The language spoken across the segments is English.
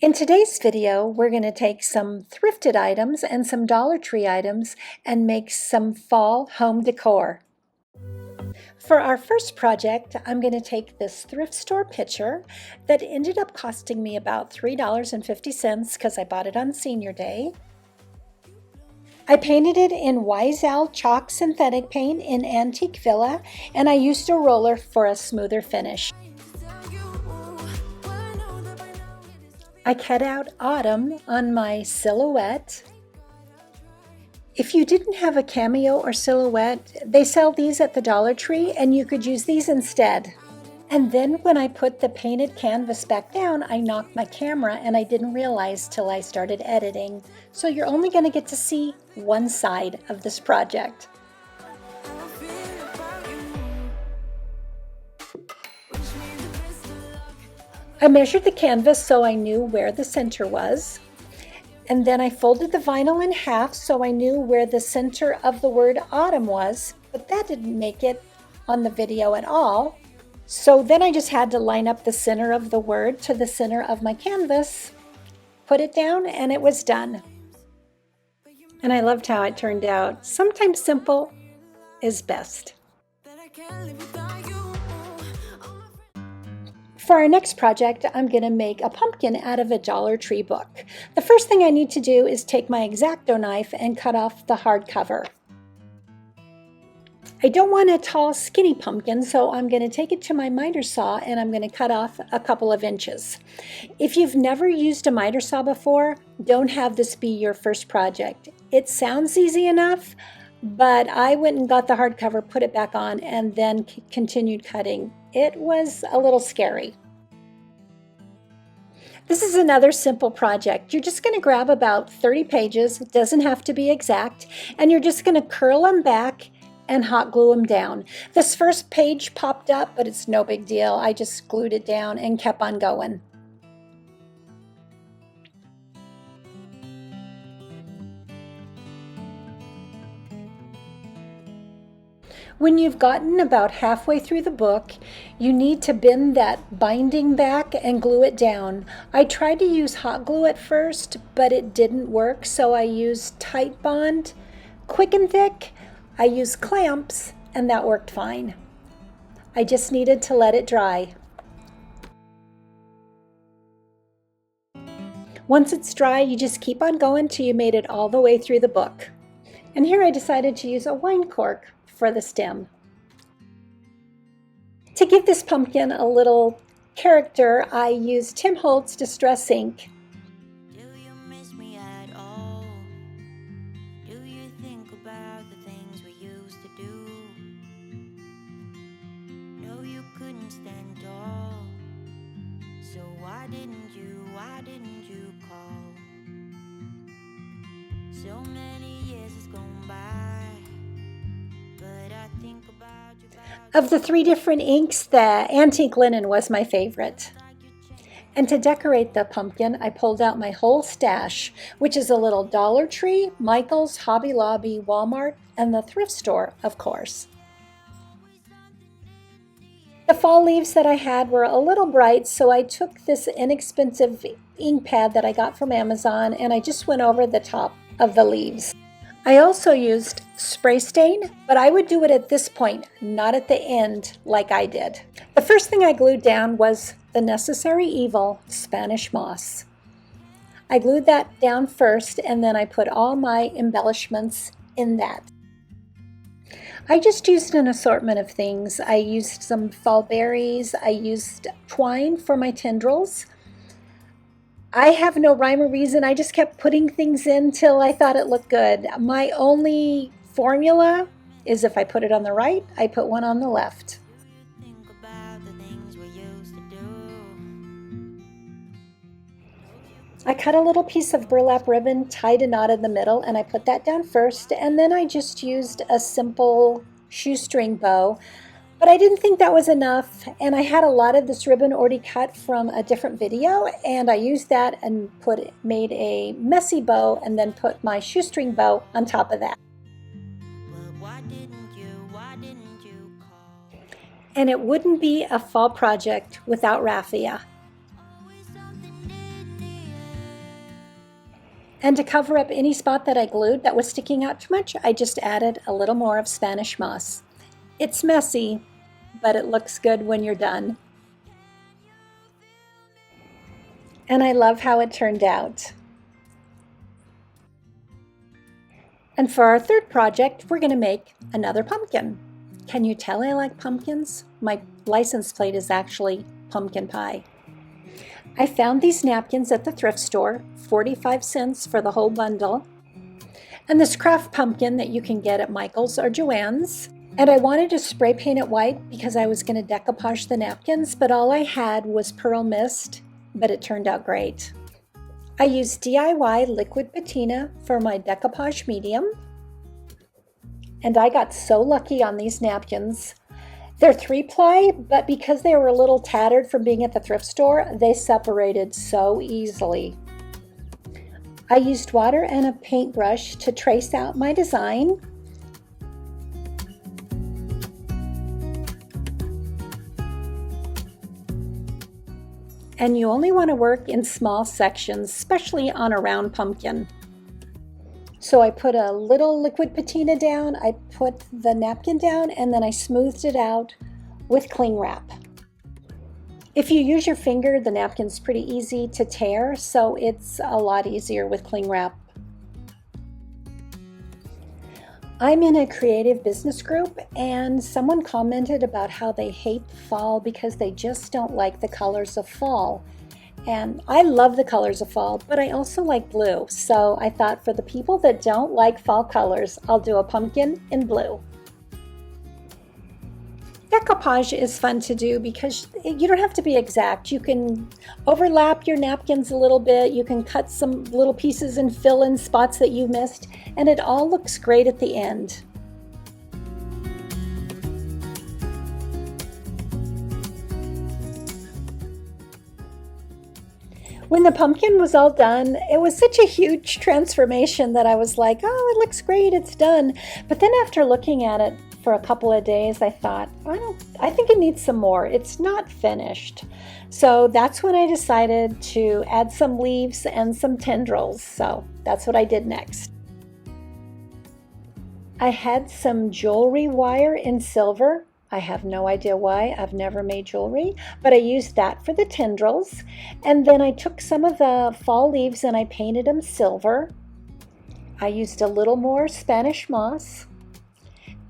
In today's video, we're going to take some thrifted items and some Dollar Tree items and make some fall home decor. For our first project, I'm going to take this thrift store picture that ended up costing me about $3.50 because I bought it on Senior Day. I painted it in EASYFall chalk synthetic paint in Antique Villa, and I used a roller for a smoother finish. I cut out autumn on my silhouette. If you didn't have a cameo or silhouette, they sell these at the Dollar Tree and you could use these instead. And then when I put the painted canvas back down, I knocked my camera and I didn't realize till I started editing. So you're only going to get to see one side of this project. I measured the canvas so I knew where the center was. And then I folded the vinyl in half so I knew where the center of the word autumn was, but that didn't make it on the video at all. So then I just had to line up the center of the word to the center of my canvas, put it down, and it was done. And I loved how it turned out. Sometimes simple is best. For our next project, I'm going to make a pumpkin out of a Dollar Tree book. The first thing I need to do is take my X-Acto knife and cut off the hardcover. I don't want a tall, skinny pumpkin, so I'm going to take it to my miter saw and I'm going to cut off a couple of inches. If you've never used a miter saw before, don't have this be your first project. It sounds easy enough, but I went and got the hardcover, put it back on, and then continued cutting. It was a little scary. This is another simple project. You're just going to grab about 30 pages, it doesn't have to be exact, and you're just going to curl them back and hot glue them down. This first page popped up, but it's no big deal. I just glued it down and kept on going. When you've gotten about halfway through the book, you need to bend that binding back and glue it down. I tried to use hot glue at first, but it didn't work, so I used Tight Bond. Quick and thick, I used clamps, and that worked fine. I just needed to let it dry. Once it's dry, you just keep on going till you made it all the way through the book. And here I decided to use a wine cork for the stem. To give this pumpkin a little character, I used Tim Holtz Distress Ink. Do you miss me at all? Do you think about the things we used to do? No, you couldn't stand tall. So why didn't you call? So many years has gone by. Of the 3 different inks, the antique linen was my favorite. And to decorate the pumpkin, I pulled out my whole stash, which is a little Dollar Tree, Michael's, Hobby Lobby, Walmart, and the thrift store, of course. The fall leaves that I had were a little bright, so I took this inexpensive ink pad that I got from Amazon and I just went over the top of the leaves. I also used spray stain, but I would do it at this point, not at the end like I did. The first thing I glued down was the Necessary Evil Spanish moss. I glued that down first and then I put all my embellishments in that. I just used an assortment of things. I used some fall berries, I used twine for my tendrils. I have no rhyme or reason. I just kept putting things in till I thought it looked good. My only formula is if I put it on the right, I put one on the left. I cut a little piece of burlap ribbon, tied a knot in the middle, and I put that down first, and then I just used a simple shoestring bow. But I didn't think that was enough, and I had a lot of this ribbon already cut from a different video, and I used that and made a messy bow and then put my shoestring bow on top of that. Why didn't you call? And it wouldn't be a fall project without raffia. And to cover up any spot that I glued that was sticking out too much, I just added a little more of Spanish moss. It's messy, but it looks good when you're done. And I love how it turned out. And for our third project, we're going to make another pumpkin. Can you tell I like pumpkins? My license plate is actually pumpkin pie. I found these napkins at the thrift store, 45 cents for the whole bundle. And this craft pumpkin that you can get at Michael's or Joann's. And I wanted to spray paint it white because I was going to decoupage the napkins, but all I had was pearl mist, but it turned out great. I used DIY liquid patina for my decoupage medium. And I got so lucky on these napkins. They're 3-ply, but because they were a little tattered from being at the thrift store, they separated so easily. I used water and a paintbrush to trace out my design. And you only want to work in small sections, especially on a round pumpkin. So I put a little liquid patina down, I put the napkin down, and then I smoothed it out with cling wrap. If you use your finger, the napkin's pretty easy to tear, so it's a lot easier with cling wrap. I'm in a creative business group, and someone commented about how they hate fall because they just don't like the colors of fall. And I love the colors of fall, but I also like blue. So I thought for the people that don't like fall colors, I'll do a pumpkin in blue. Decoupage is fun to do because you don't have to be exact. You can overlap your napkins a little bit. You can cut some little pieces and fill in spots that you missed, and it all looks great at the end. When the pumpkin was all done, it was such a huge transformation that I was like, oh, it looks great, it's done. But then after looking at it for a couple of days, I thought, I think it needs some more. It's not finished. So that's when I decided to add some leaves and some tendrils. So that's what I did next. I had some jewelry wire in silver. I have no idea why. I've never made jewelry, but I used that for the tendrils. And then I took some of the fall leaves and I painted them silver. I used a little more Spanish moss,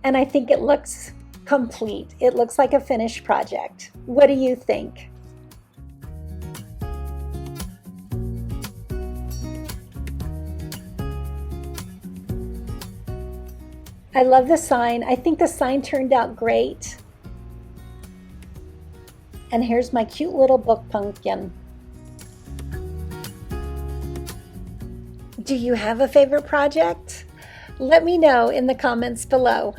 and I think it looks complete. It looks like a finished project. What do you think? I love the sign. I think the sign turned out great. And here's my cute little book pumpkin. Do you have a favorite project? Let me know in the comments below.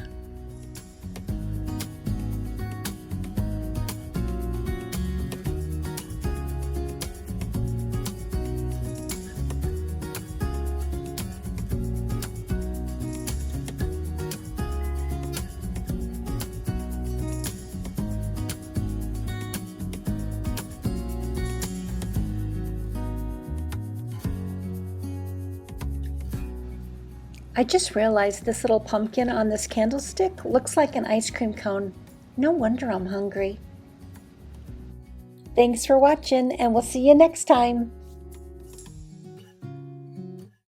I just realized this little pumpkin on this candlestick looks like an ice cream cone. No wonder I'm hungry. Thanks for watching, and we'll see you next time.